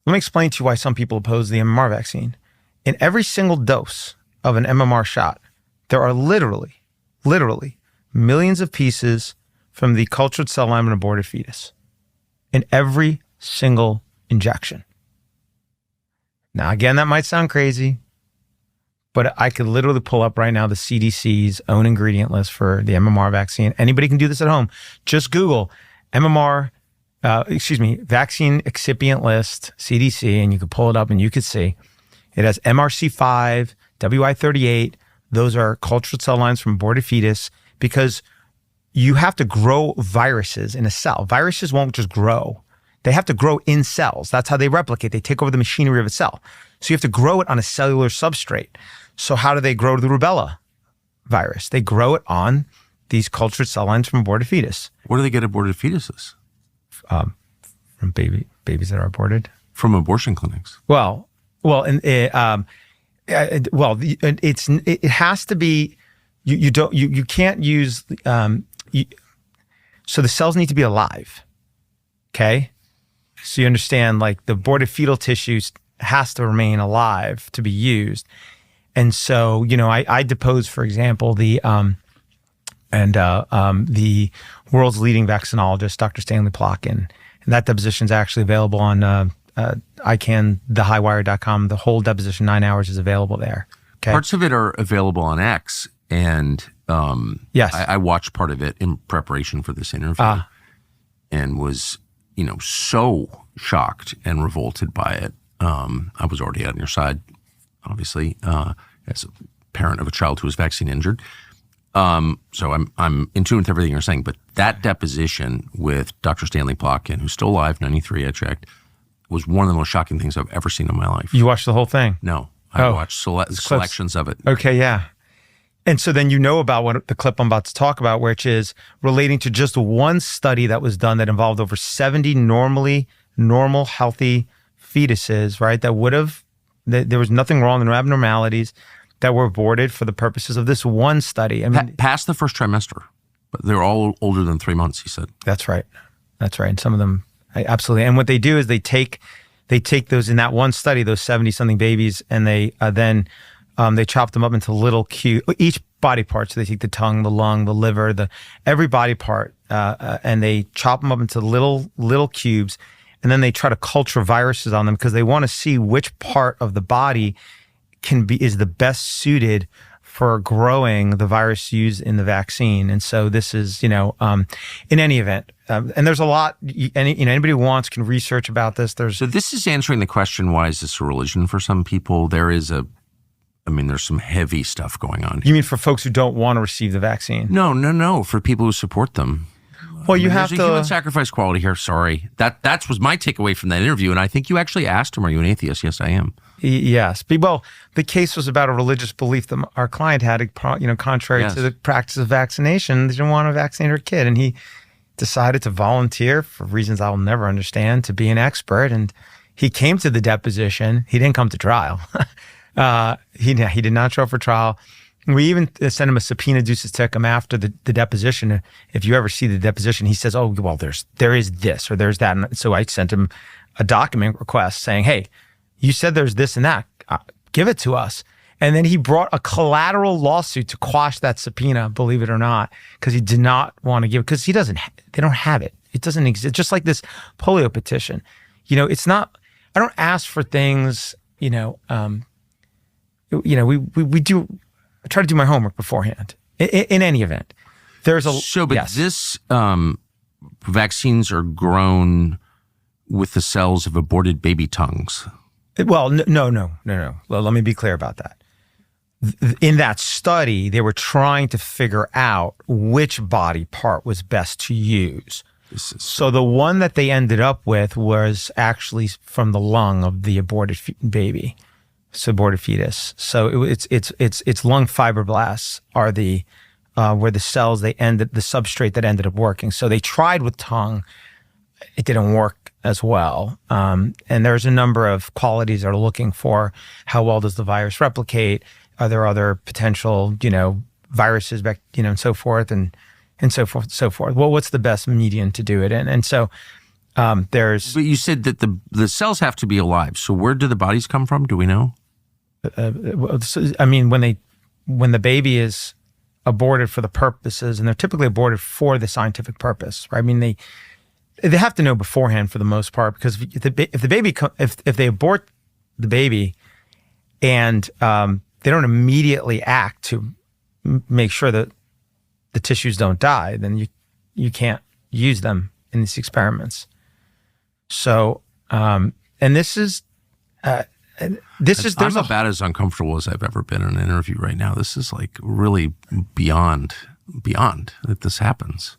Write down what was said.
Let me explain to you why some people oppose the MMR vaccine. In every single dose of an MMR shot, there are literally millions of pieces from the cultured cell line of an aborted fetus in every single injection. Now, again, that might sound crazy, but I could literally pull up right now the CDC's own ingredient list for the MMR vaccine. Anybody can do this at home. Just Google vaccine excipient list, CDC, and you could pull it up and you could see it has MRC5, WI38. Those are cultured cell lines from aborted fetus, because you have to grow viruses in a cell. Viruses won't just grow. They have to grow in cells. That's how they replicate. They take over the machinery of a cell. So you have to grow it on a cellular substrate. So how do they grow the rubella virus? They grow it on these cultured cell lines from aborted fetus. Where do they get aborted fetuses? From babies that are aborted. From abortion clinics. It has to be. You can't use. So the cells need to be alive. Okay, so you understand, like, the aborted fetal tissues has to remain alive to be used, and so I depose, for example, the world's leading vaccinologist, Dr. Stanley Plotkin, and that deposition is actually available on thehighwire.com. The whole deposition, 9 hours, is available there. Okay, parts of it are available on X, and yes, I watched part of it in preparation for this interview, and was so shocked and revolted by it. I was already on your side, obviously, as a parent of a child who was vaccine injured. So I'm in tune with everything you're saying. But that deposition with Dr. Stanley Plotkin, who's still alive, 93, I checked, was one of the most shocking things I've ever seen in my life. You watched the whole thing? No, I watched selections of it. Okay, yeah. And so then about what the clip I'm about to talk about, which is relating to just one study that was done that involved over 70 normal, healthy fetuses, right? There was nothing wrong, no abnormalities that were aborted for the purposes of this one study. I mean, past the first trimester, but they're all older than 3 months, he said. That's right. And some of them, absolutely. And what they do is they take those, in that one study, those 70-something babies, and they they chop them up into little each body part. So they take the tongue, the lung, the liver, every body part, and they chop them up into little cubes, and then they try to culture viruses on them because they want to see which part of the body is the best suited for growing the virus used in the vaccine. And so this is, in any event, and there's a lot, anybody who wants can research about this. So this is answering the question, why is this a religion for some people? There's some heavy stuff going on here. You mean for folks who don't want to receive the vaccine? No. For people who support them. Well, there's a human sacrifice quality here. Sorry. That was my takeaway from that interview. And I think you actually asked him, are you an atheist? Yes, I am. Yes. Well, the case was about a religious belief that our client had, contrary to the practice of vaccination. They didn't want to vaccinate her kid. And he decided to volunteer, for reasons I'll never understand, to be an expert. And he came to the deposition. He didn't come to trial. He did not show up for trial. We even sent him a subpoena ducis tecum after the deposition. If you ever see the deposition, he says, "Oh, well, there is this or there's that." And so I sent him a document request saying, "Hey, you said there's this and that. Give it to us." And then he brought a collateral lawsuit to quash that subpoena, believe it or not, because he did not want to give it, because they don't have it. It doesn't exist. Just like this polio petition. It's not, I don't ask for things, we do, I try to do my homework beforehand. In any event, this vaccines are grown with the cells of aborted baby tongues. Well, no. Well, let me be clear about that. In that study, they were trying to figure out which body part was best to use. So the one that they ended up with was actually from the lung of the aborted baby. Aborted fetus. So it's lung fibroblasts are where the cells the substrate that ended up working. So they tried with tongue, it didn't work as well. And there's a number of qualities they're looking for. How well does the virus replicate? Are there other potential, viruses back, and so forth and so forth. Well, what's the best medium to do it in? And so There's. But you said that the cells have to be alive. So where do the bodies come from? Do we know? I mean, when the baby is aborted for the purposes, and they're typically aborted for the scientific purpose, right? I mean, they have to know beforehand for the most part, because if they abort the baby and they don't immediately act to make sure that the tissues don't die, then you can't use them in these experiments. So, and this is. I'm about as uncomfortable as I've ever been in an interview right now. This is like really beyond that this happens.